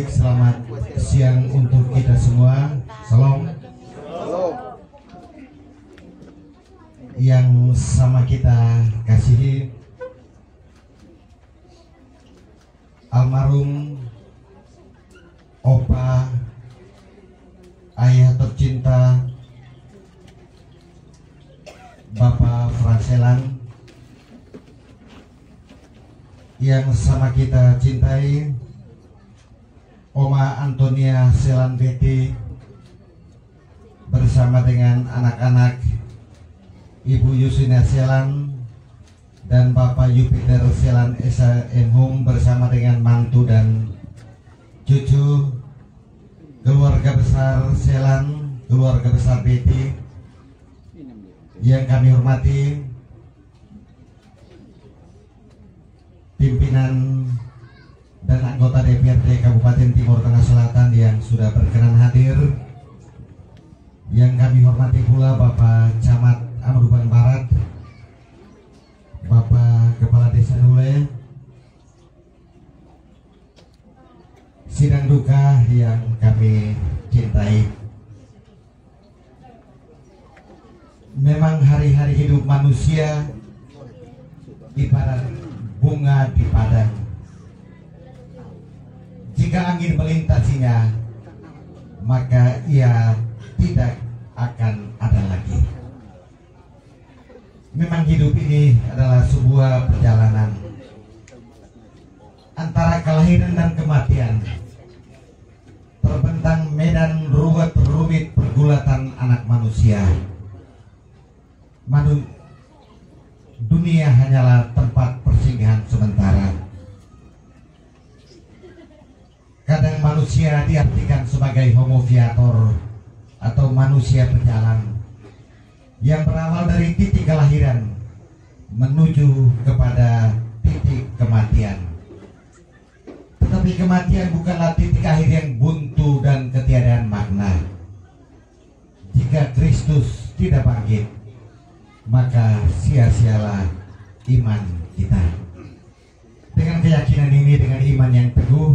Baik, selamat siang untuk kita semua. Salam. Yang sama kita kasihi, almarhum Opa, ayah tercinta Bapak Franselan, yang sama kita cintai Oma Antonia Selan Betty bersama dengan anak-anak Ibu Yusina Selan dan Bapak Jupiter Selan Esa Enhum bersama dengan mantu dan cucu, keluarga besar Selan, keluarga besar Betty yang kami hormati, pimpinan dan anggota DPRD Kabupaten Timur Tengah Selatan yang sudah berkenan hadir. Yang kami hormati pula Bapak Camat Amruban Barat, Bapak Kepala Desa Nule, sidang duka yang kami cintai. Memang hari-hari hidup manusia ibarat bunga di padang. Jika angin melintasinya, maka ia tidak akan ada lagi. Memang hidup ini adalah sebuah perjalanan antara kelahiran dan kematian, terbentang medan ruwet rumit pergulatan anak manusia. Dunia hanyalah tempat persinggahan sementara. Kadang manusia diartikan sebagai homo viator atau manusia berjalan yang berawal dari titik kelahiran menuju kepada titik kematian. Tetapi kematian bukanlah titik akhir yang buntu dan ketiadaan makna. Jika Kristus tidak bangkit, maka sia-sialah iman kita. Dengan keyakinan ini, dengan iman yang teguh,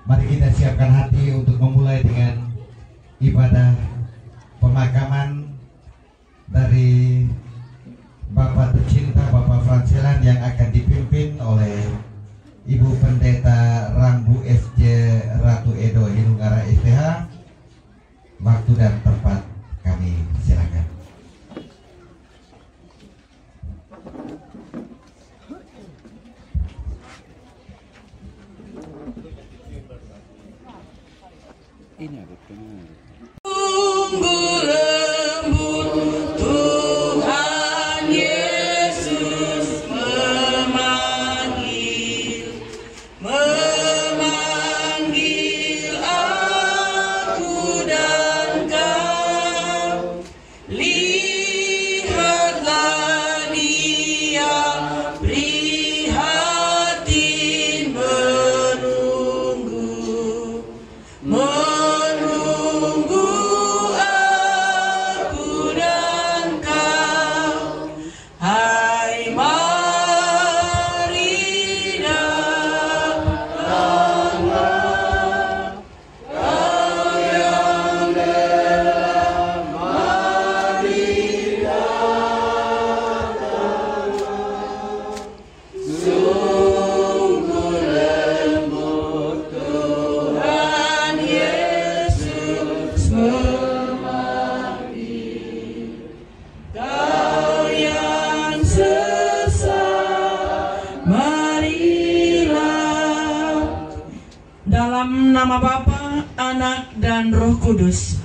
mari kita siapkan hati untuk memulai dengan ibadah pemakaman dari Bapak tercinta Bapak Franselan yang akan dipimpin oleh Ibu Pendeta Rambu SJ Ratu Edo Hinungara SPH. Waktu dan tempat kami silakan. Ini ada kenal. Tunggu lembut Tuhan Yesus memanggil aku dan kau. Lihatlah Dia prihatin menunggu aku dan kau. Hai, mari datanglah Kau yang dalam, mari datanglah. Sungguh lembut Tuhan Yesus memanggil. Kau yang sesat, marilah. Dalam nama Bapa, Anak, dan Roh Kudus.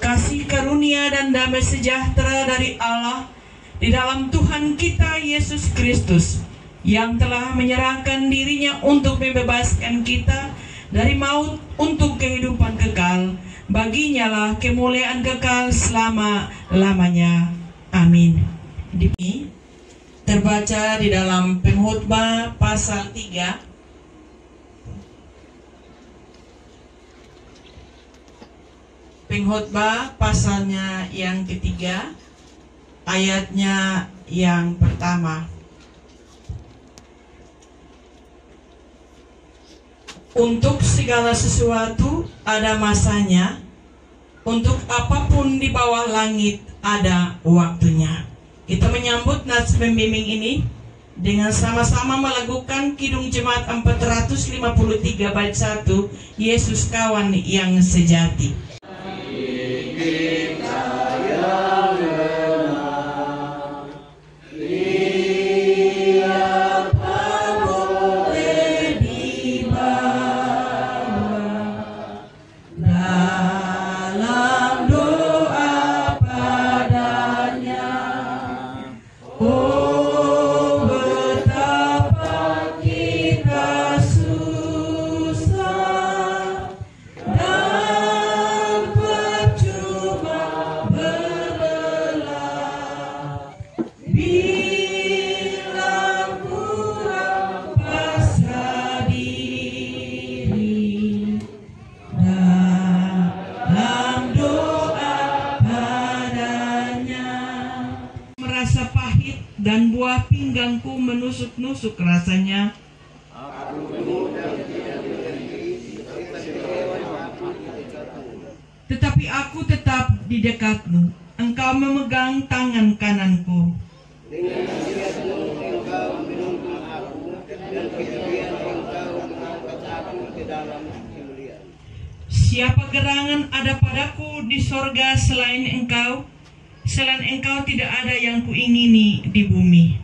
Kasih karunia dan damai sejahtera dari Allah di dalam Tuhan kita Yesus Kristus, yang telah menyerahkan dirinya untuk membebaskan kita dari maut untuk kehidupan kekal. Baginya lah kemuliaan kekal selama-lamanya. Amin. Terbaca di dalam Pengkhotbah pasal 3 Pengkhotbah pasalnya yang ketiga, ayatnya yang pertama. Untuk segala sesuatu ada masanya, untuk apapun di bawah langit ada waktunya. Kita menyambut nas pembimbing ini dengan sama-sama melakukan Kidung Jemaat 453 bait 1, Yesus kawan yang sejati. Dan buah pinggangku menusuk-nusuk rasanya. Tetapi aku tetap di dekatmu. Engkau memegang tangan kananku. Siapa gerangan ada padaku di sorga selain engkau? Selain engkau tidak ada yang kuingini di bumi.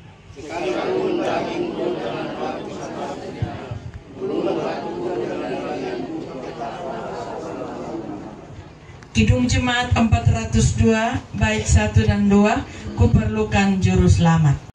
Kidung Jemaat 402 bait 1 dan 2, kuperlukan juru selamat.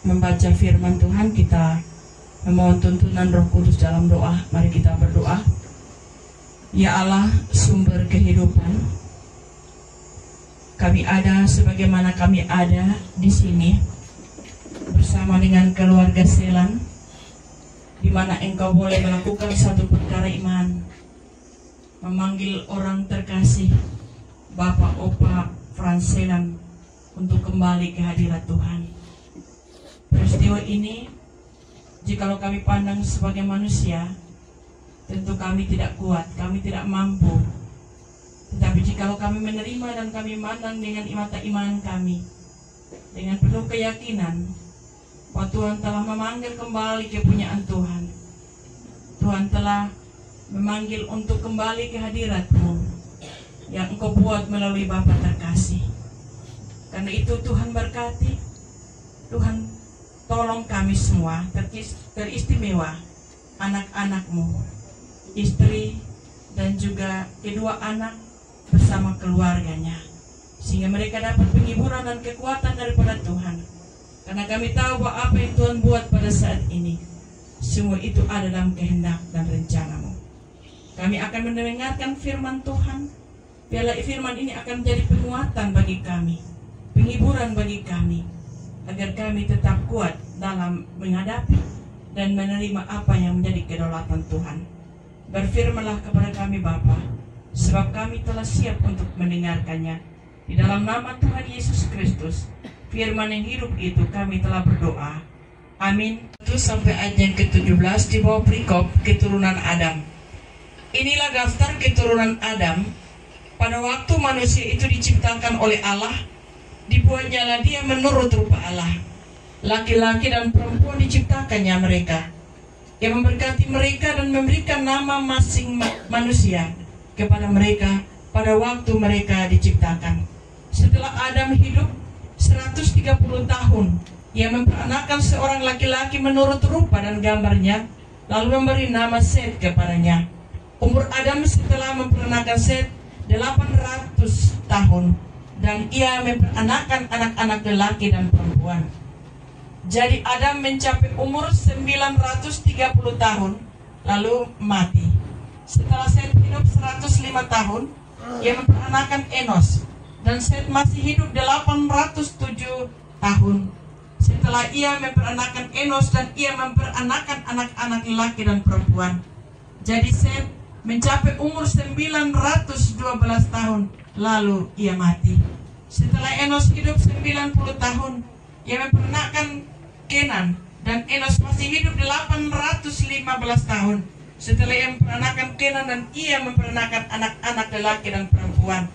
Membaca firman Tuhan, kita memohon tuntunan Roh Kudus dalam doa. Mari kita berdoa. Ya Allah, sumber kehidupan, kami ada sebagaimana kami ada di sini bersama dengan keluarga Selan, di mana Engkau boleh melakukan satu perkara iman, memanggil orang terkasih Bapak Opa Frans Selan untuk kembali ke hadirat Tuhan. Peristiwa ini, jikalau kami pandang sebagai manusia, tentu kami tidak kuat, kami tidak mampu. Tetapi jikalau kami menerima dan kami mandang dengan mata iman kami, dengan penuh keyakinan bahwa Tuhan telah memanggil kembali kepunyaan Tuhan. Tuhan telah memanggil untuk kembali ke hadirat-Mu yang Engkau buat melalui Bapa terkasih. Karena itu Tuhan berkati, Tuhan tolong kami semua, teristimewa anak-anak-Mu, istri dan juga kedua anak bersama keluarganya, sehingga mereka dapat penghiburan dan kekuatan daripada Tuhan. Karena kami tahu bahwa apa yang Tuhan buat pada saat ini, semua itu ada dalam kehendak dan rencana-Mu. Kami akan mendengarkan firman Tuhan, biarlah firman ini akan menjadi penguatan bagi kami, penghiburan bagi kami, agar kami tetap kuat dalam menghadapi dan menerima apa yang menjadi kedaulatan Tuhan. Berfirmanlah kepada kami Bapa, sebab kami telah siap untuk mendengarkannya. Di dalam nama Tuhan Yesus Kristus, firman yang hidup itu kami telah berdoa. Amin. 1 sampai ayat yang ke-17 di bawah perikop keturunan Adam. Inilah daftar keturunan Adam. Pada waktu manusia itu diciptakan oleh Allah, dibuatnyalah dia menurut rupa Allah. Laki-laki dan perempuan diciptakannya mereka. Ia memberkati mereka dan memberikan nama masing manusia kepada mereka pada waktu mereka diciptakan. Setelah Adam hidup 130 tahun, ia memperanakan seorang laki-laki menurut rupa dan gambarnya, lalu memberi nama Set kepadanya. Umur Adam setelah memperanakan Set 800 tahun, dan ia memperanakan anak-anak lelaki dan perempuan. Jadi Adam mencapai umur 930 tahun, lalu mati. Setelah Set hidup 105 tahun, ia memperanakan Enos, dan Set masih hidup 807 tahun. Setelah ia memperanakan Enos, dan ia memperanakan anak-anak lelaki dan perempuan. Jadi Set mencapai umur 912 tahun, lalu ia mati. Setelah Enos hidup 90 tahun, ia memperanakan Kenan, dan Enos masih hidup 815 tahun. Setelah ia memperanakan Kenan, dan ia memperanakan anak-anak lelaki dan perempuan.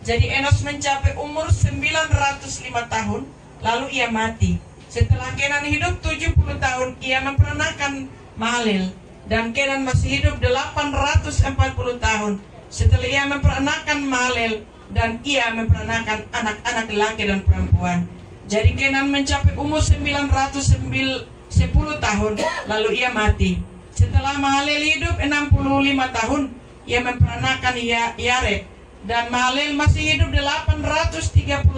Jadi Enos mencapai umur 905 tahun, lalu ia mati. Setelah Kenan hidup 70 tahun, ia memperanakan Mahalel, dan Kenan masih hidup 840 tahun. Setelah ia memperanakan Mahalel, dan ia memperanakan anak-anak lelaki dan perempuan. Jadi Kenan mencapai umur 910 tahun, lalu ia mati. Setelah Mahalel hidup 65 tahun, ia memperanakan Yared, dan Mahalel masih hidup 830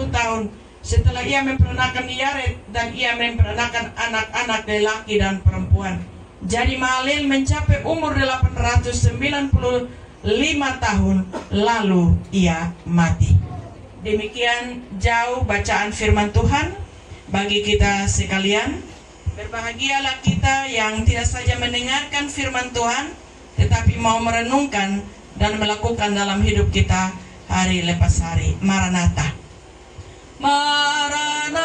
tahun. Setelah ia memperanakan Yared, dan ia memperanakan anak-anak lelaki dan perempuan. Jadi Mahalel mencapai umur 895 tahun, lalu ia mati. Demikian jauh bacaan firman Tuhan bagi kita sekalian. Berbahagialah kita yang tidak saja mendengarkan firman Tuhan, tetapi mau merenungkan dan melakukan dalam hidup kita hari lepas hari. Maranatha. Maranatha,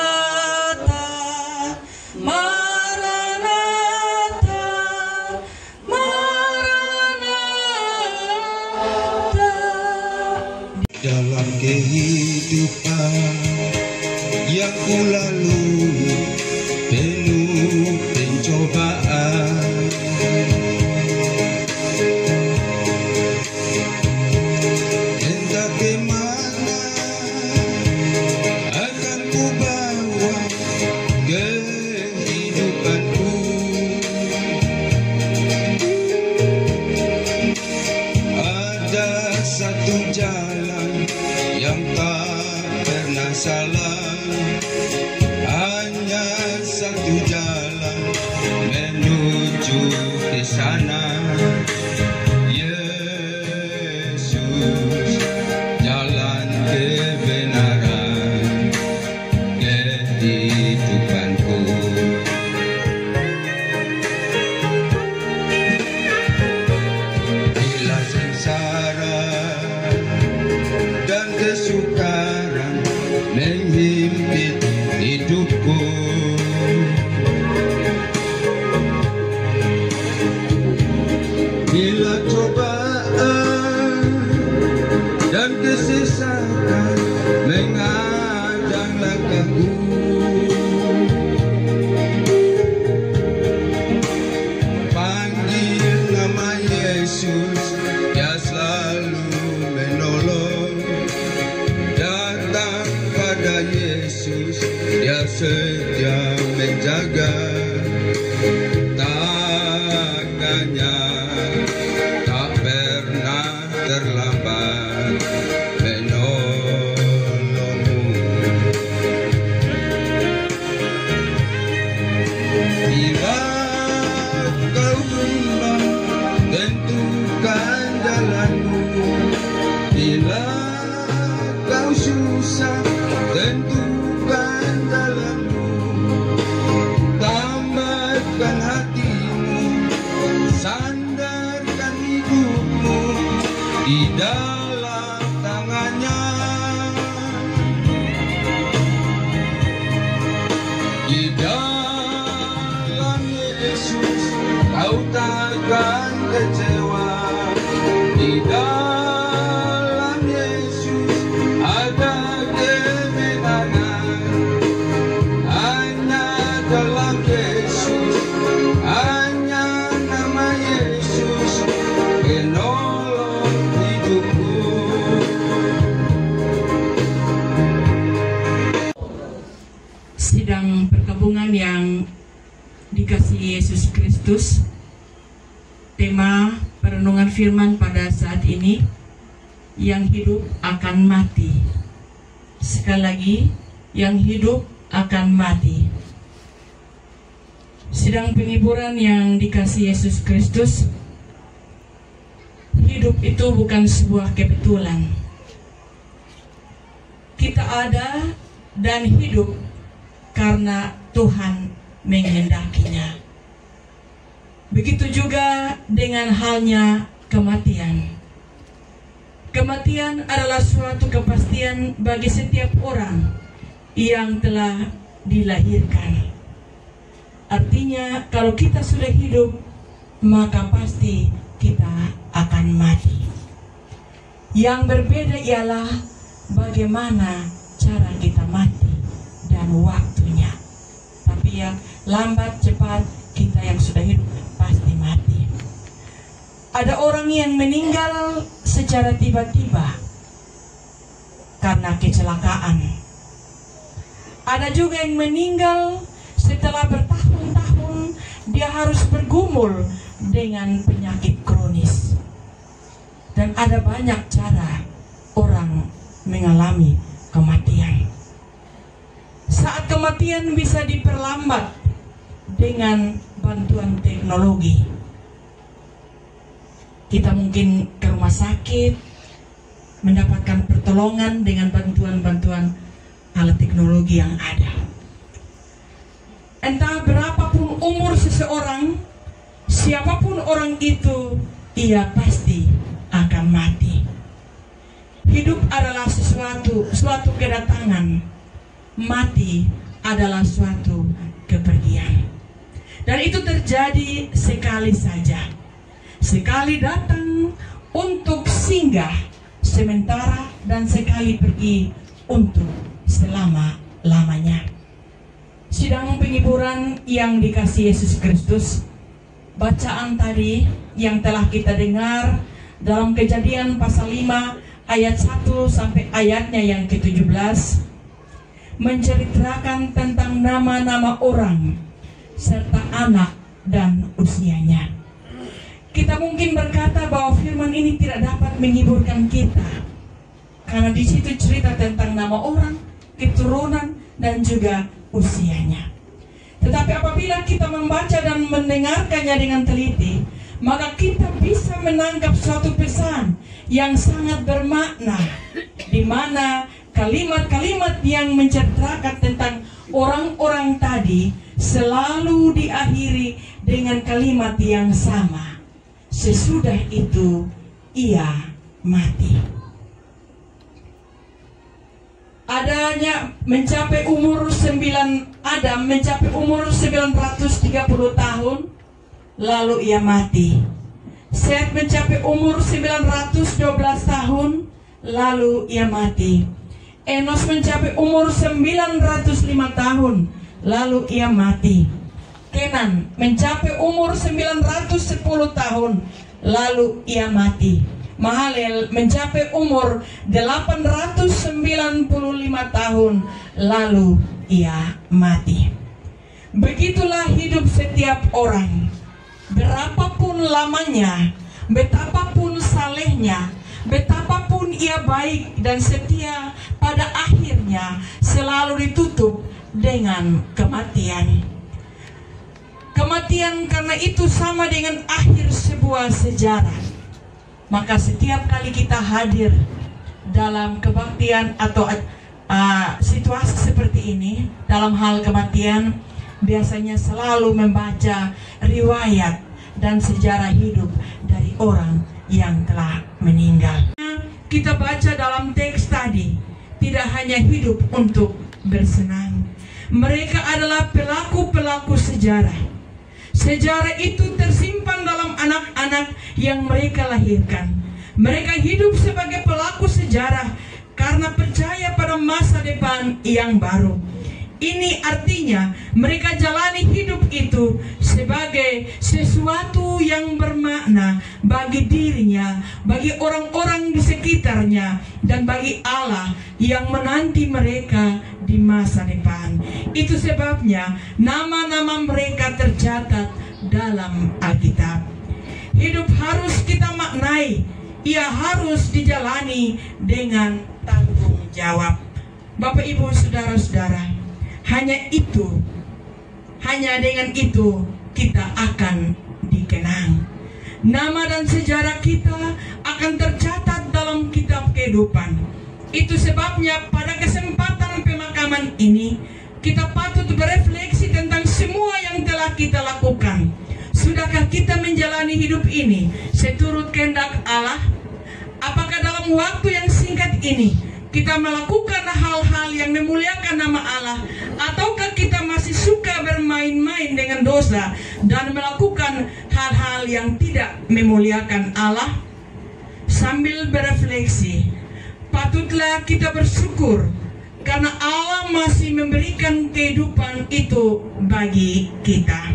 Maranatha, Maranatha. Dalam kehidupan yang ku lalui penuh pencobaan, entah kemana akan ku bawa kehidupanku. Ada satu jalan yang tak pernah salah, hanya satu jalan menuju ke sana. Yesus, jalan kebenaran kehidupanku. Bila sengsara dan kesukaran menghimpit hidupku, bila cobaan dan kesesakan menghadang langkahku, panggil nama Yesus, Dia selalu menolong. Datang pada Yesus, Dia setia menjaga. Tangannya tak pernah terlambat menolongmu. Bila kau bimbang, tentukan jalanmu. Bila Di dalam Yesus ada kemenangan. Hanya dalam Yesus, hanya nama Yesus penolong hidupku. Sidang perkabungan yang dikasihi Yesus Kristus, tema perenungan firman pada saat ini, yang hidup akan mati. Sekali lagi, yang hidup akan mati. Sidang penghiburan yang dikasihi Yesus Kristus, hidup itu bukan sebuah kebetulan. Kita ada dan hidup karena Tuhan menghendakinya. Begitu juga dengan halnya kematian. Kematian adalah suatu kepastian bagi setiap orang yang telah dilahirkan. Artinya, kalau kita sudah hidup, maka pasti kita akan mati. Yang berbeda ialah bagaimana cara kita mati dan waktunya. Tapi ya, lambat cepat kita yang sudah hidup pasti mati. Ada orang yang meninggal secara tiba-tiba karena kecelakaan. Ada juga yang meninggal setelah bertahun-tahun dia harus bergumul dengan penyakit kronis. Dan ada banyak cara orang mengalami kematian. Saat kematian bisa diperlambat dengan bantuan teknologi. Kita mungkin ke rumah sakit mendapatkan pertolongan dengan bantuan-bantuan alat teknologi yang ada. Entah berapapun umur seseorang, siapapun orang itu, ia pasti akan mati. Hidup adalah suatu kedatangan. Mati adalah suatu kepergian. Dan itu terjadi sekali saja. Sekali datang untuk singgah sementara dan sekali pergi untuk selama-lamanya. Sidang penghiburan yang dikasihi Yesus Kristus, bacaan tadi yang telah kita dengar dalam Kejadian pasal 5 ayat 1 sampai ayatnya yang ke-17 menceritakan tentang nama-nama orang serta anak dan usianya. Kita mungkin berkata bahwa firman ini tidak dapat menghiburkan kita karena di situ cerita tentang nama orang, keturunan dan juga usianya. Tetapi apabila kita membaca dan mendengarkannya dengan teliti, maka kita bisa menangkap suatu pesan yang sangat bermakna, di mana kalimat-kalimat yang menceritakan tentang orang-orang tadi selalu diakhiri dengan kalimat yang sama. Sesudah itu ia mati. Adam mencapai umur 930 tahun, lalu ia mati. Set mencapai umur 912 tahun, lalu ia mati. Enos mencapai umur 905 tahun, lalu ia mati. Kenan mencapai umur 910 tahun, lalu ia mati. Mahalel mencapai umur 895 tahun, lalu ia mati. Begitulah hidup setiap orang. Berapapun lamanya, betapapun salehnya, betapapun ia baik dan setia, pada akhirnya selalu ditutup dengan kematian. Kematian karena itu sama dengan akhir sebuah sejarah. Maka setiap kali kita hadir dalam kebaktian atau situasi seperti ini, dalam hal kematian, biasanya selalu membaca riwayat dan sejarah hidup dari orang yang telah meninggal. Kita baca dalam teks tadi, tidak hanya hidup untuk bersenang. Mereka adalah pelaku-pelaku sejarah. Sejarah itu tersimpan dalam anak-anak yang mereka lahirkan. Mereka hidup sebagai pelaku sejarah karena percaya pada masa depan yang baru. Ini artinya mereka jalani hidup itu sebagai sesuatu yang bermakna bagi dirinya, bagi orang-orang di sekitarnya, dan bagi Allah yang menanti mereka di masa depan. Itu sebabnya nama-nama mereka tercatat dalam Alkitab. Hidup harus kita maknai, ia harus dijalani dengan tanggung jawab. Bapak, Ibu, saudara-saudara, hanya dengan itu kita akan dikenang. Nama dan sejarah kita akan tercatat dalam kitab kehidupan. Itu sebabnya pada kesempatan pemakaman ini kita patut berefleksi tentang semua yang telah kita lakukan. Sudahkah kita menjalani hidup ini seturut kehendak Allah? Apakah dalam waktu yang singkat ini kita melakukan hal-hal yang memuliakan nama Allah, ataukah kita masih suka bermain-main dengan dosa dan melakukan hal-hal yang tidak memuliakan Allah? Sambil berefleksi, patutlah kita bersyukur karena Allah masih memberikan kehidupan itu bagi kita.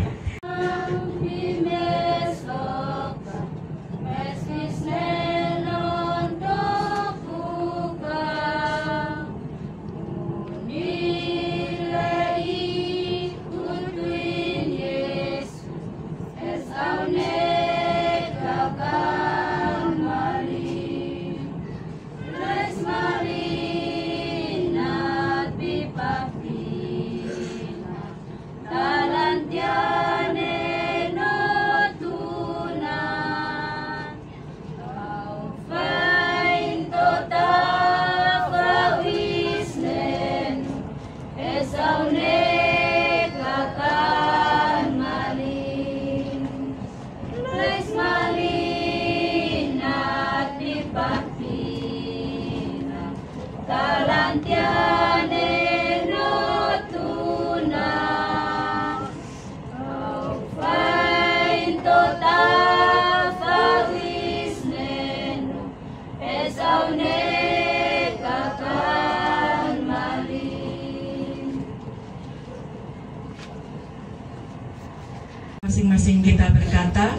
Masing-masing kita berkata,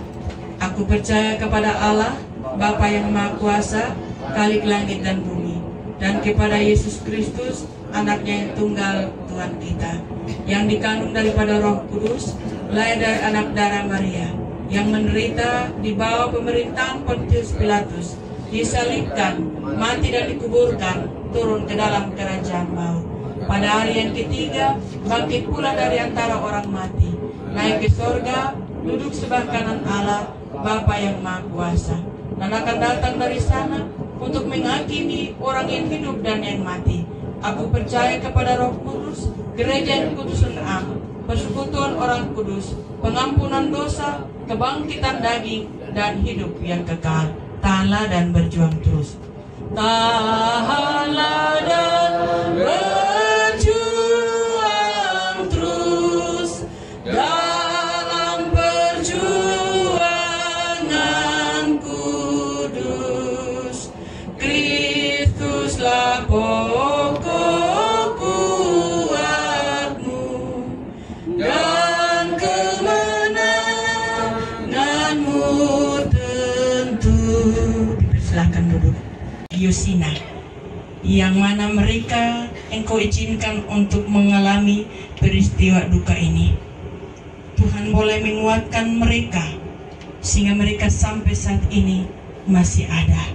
aku percaya kepada Allah, Bapa yang Maha Kuasa, Khalik langit dan bumi, dan kepada Yesus Kristus, anaknya yang tunggal Tuhan kita, yang dikandung daripada Roh Kudus, lahir dari anak darah Maria, yang menderita di bawah pemerintahan Pontius Pilatus, disalibkan, mati dan dikuburkan, turun ke dalam kerajaan maut. Pada hari yang ketiga, bangkit pula dari antara orang mati, naik ke sorga, duduk sebelah kanan Allah, Bapa yang Maha Kuasa, dan akan datang dari sana untuk menghakimi orang yang hidup dan yang mati. Aku percaya kepada Roh Kudus, gereja yang kudus dan am, persekutuan orang kudus, pengampunan dosa, kebangkitan daging, dan hidup yang kekal. Tahanlah dan berjuang terus. Tahanlah dan berjuang terus dalam perjuangan kudus. Kristuslah pokok kuatmu dan kemenanganmu tentu. Silakan duduk. Yusina, yang mana mereka Engkau izinkan untuk mengalami peristiwa duka ini. Tuhan boleh menguatkan mereka sehingga mereka sampai saat ini masih ada.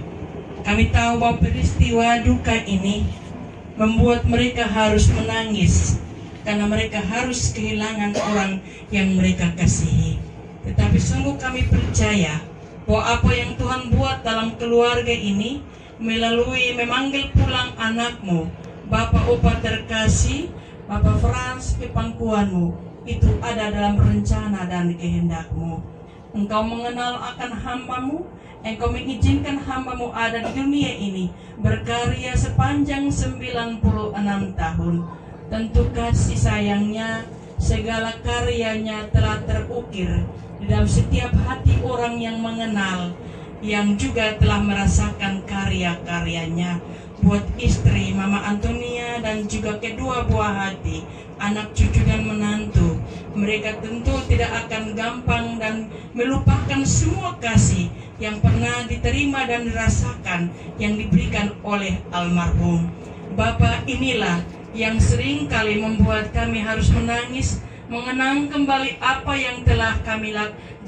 Kami tahu bahwa peristiwa duka ini membuat mereka harus menangis karena mereka harus kehilangan orang yang mereka kasihi. Tetapi sungguh kami percaya bahwa apa yang Tuhan buat dalam keluarga ini melalui memanggil pulang anakmu, Bapak Opa terkasih, Bapak Frans ke pangkuanmu, itu ada dalam rencana dan kehendakmu. Engkau mengenal akan hambamu, Engkau mengizinkan hambamu ada di dunia ini, berkarya sepanjang 96 tahun. Tentu kasih sayangnya, segala karyanya telah terukir di dalam setiap hati orang yang mengenal yang juga telah merasakan karya-karyanya. Buat istri Mama Antonia dan juga kedua buah hati, anak cucu dan menantu, mereka tentu tidak akan gampang dan melupakan semua kasih yang pernah diterima dan dirasakan yang diberikan oleh almarhum. Bapak inilah yang sering kali membuat kami harus menangis, mengenang kembali apa yang telah kami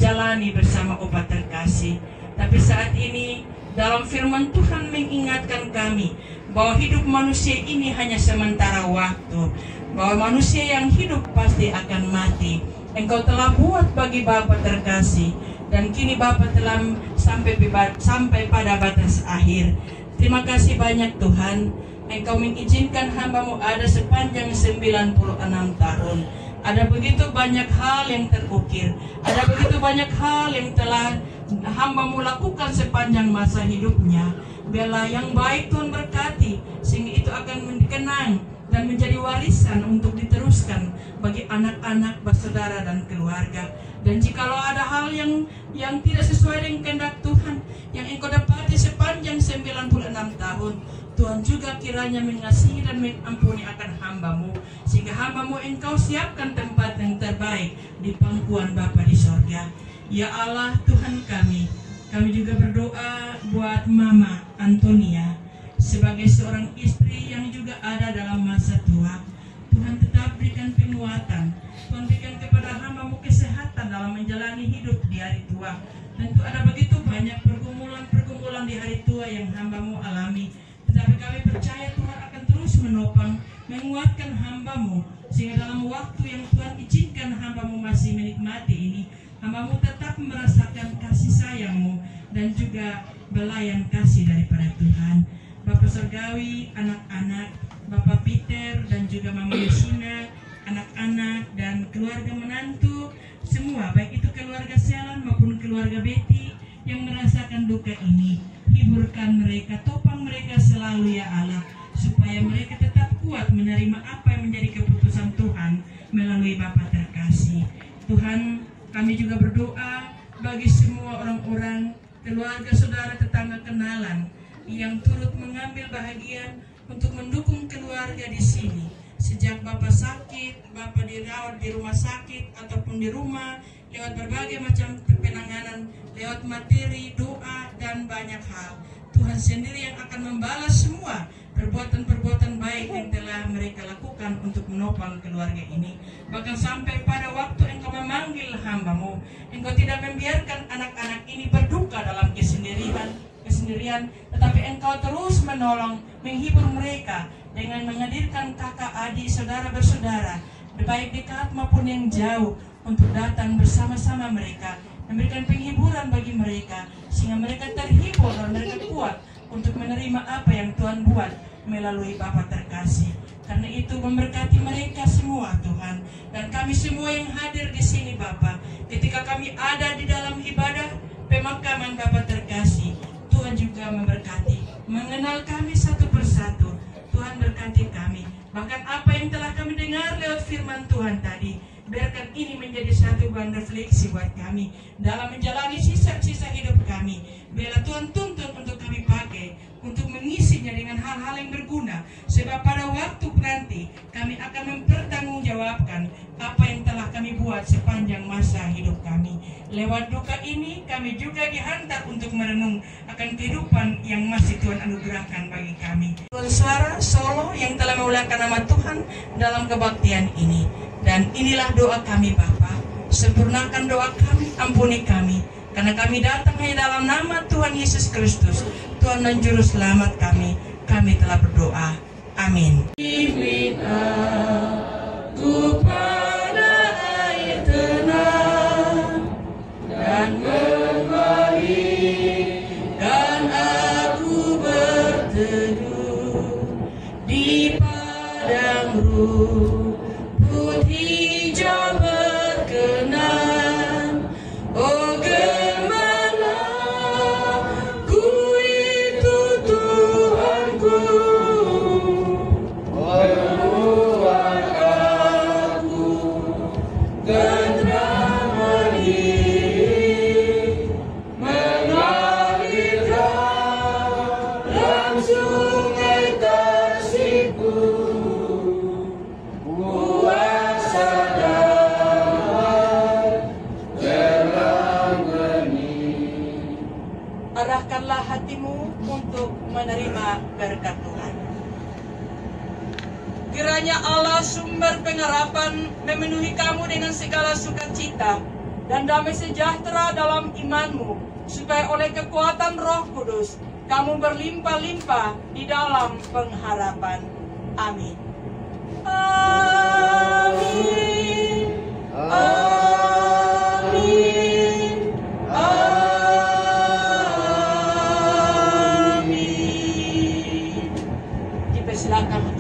jalani bersama Opa terkasih. Tapi saat ini dalam firman Tuhan mengingatkan kami bahwa hidup manusia ini hanya sementara waktu, bahwa manusia yang hidup pasti akan mati. Engkau telah buat bagi Bapa terkasih, dan kini Bapa telah sampai pada batas akhir. Terima kasih banyak Tuhan, Engkau mengizinkan hamba-Mu ada sepanjang 96 tahun. Ada begitu banyak hal yang terukir, ada begitu banyak hal yang telah hamba-Mu lakukan sepanjang masa hidupnya. Biarlah yang baik Tuhan berkati, sehingga itu akan dikenang dan menjadi warisan untuk diteruskan bagi anak-anak, bersaudara dan keluarga. Dan jikalau ada hal yang tidak sesuai dengan kehendak Tuhan yang Engkau dapati sepanjang 96 tahun, Tuhan juga kiranya mengasihi dan mengampuni akan hamba-Mu, sehingga hamba-Mu Engkau siapkan tempat yang terbaik di pangkuan Bapa di sorga. Ya Allah Tuhan kami juga berdoa buat Mama Antonia sebagai seorang istri yang juga ada dalam masa tua. Tuhan tetap berikan penguatan, Tuhan berikan kepada hamba-Mu kesehatan dalam menjalani hidup di hari tua. Tentu ada begitu banyak pergumulan di hari tua yang hamba-Mu alami, tetapi kami percaya Tuhan akan terus menopang, menguatkan hamba-Mu, sehingga dalam waktu yang Tuhan izinkan hamba-Mu masih menikmati ini, hamba-Mu tetap merasakan kasih sayang-Mu dan juga belayan kasih daripada Tuhan. Bapak Surgawi, anak-anak, Bapak Peter dan juga Mama Yusina, anak-anak dan keluarga menantu, semua baik itu keluarga Selan maupun keluarga Betty yang merasakan duka ini, hiburkan mereka, topang mereka selalu ya Allah, supaya mereka tetap kuat menerima apa yang menjadi keputusan Tuhan melalui Bapa terkasih. Tuhan, kami juga berdoa bagi semua orang-orang, keluarga, saudara, tetangga, kenalan yang turut mengambil bahagian untuk mendukung keluarga di sini. Sejak Bapak sakit, Bapak dirawat di rumah sakit ataupun di rumah, lewat berbagai macam penanganan, lewat materi, doa, dan banyak hal. Tuhan sendiri yang akan membalas semua perbuatan-perbuatan baik yang telah mereka lakukan untuk menopang keluarga ini. Bahkan sampai pada waktu Engkau memanggil hamba-Mu, Engkau tidak membiarkan anak-anak ini berduka dalam kesendirian, tetapi Engkau terus menolong, menghibur mereka dengan menghadirkan kakak, adik, saudara, bersaudara, baik dekat maupun yang jauh, untuk datang bersama-sama mereka, memberikan penghiburan bagi mereka, sehingga mereka terhibur dan mereka kuat untuk menerima apa yang Tuhan buat melalui Bapa terkasih. Karena itu memberkati mereka semua Tuhan, dan kami semua yang hadir di sini Bapa, ketika kami ada di dalam ibadah pemakaman Bapa terkasih, Tuhan juga memberkati, mengenal kami satu persatu. Tuhan berkati kami, bahkan apa yang telah kami dengar lewat firman Tuhan tadi, biarkan ini menjadi satu bahan refleksi buat kami dalam menjalani sisa-sisa hidup kami. Biarlah Tuhan tuntun untuk kami pakai, untuk mengisinya dengan hal-hal yang berguna, sebab pada waktu nanti kami akan mempertanggungjawabkan apa yang telah kami buat sepanjang masa hidup kami. Lewat duka ini kami juga dihantar untuk merenung akan kehidupan yang masih Tuhan anugerahkan bagi kami. Suara solo yang telah memuliakan nama Tuhan dalam kebaktian ini. Dan inilah doa kami Bapa, sempurnakan doa kami, ampuni kami, karena kami datang hanya dalam nama Tuhan Yesus Kristus, Tuhan dan Juru Selamat kami telah berdoa. Amin. Pimpin aku pada air tenang, dan kembalikan aku berteduh di padang rumput hijau berkenan. Oh gembala ku itu Tuhanku, menuangkan hatimu untuk menerima berkat Tuhan. Kiranya Allah sumber pengharapan memenuhi kamu dengan segala sukacita dan damai sejahtera dalam imanmu, supaya oleh kekuatan Roh Kudus kamu berlimpah-limpah di dalam pengharapan. Amin. Amin. Amin. Amin. Dipersilakan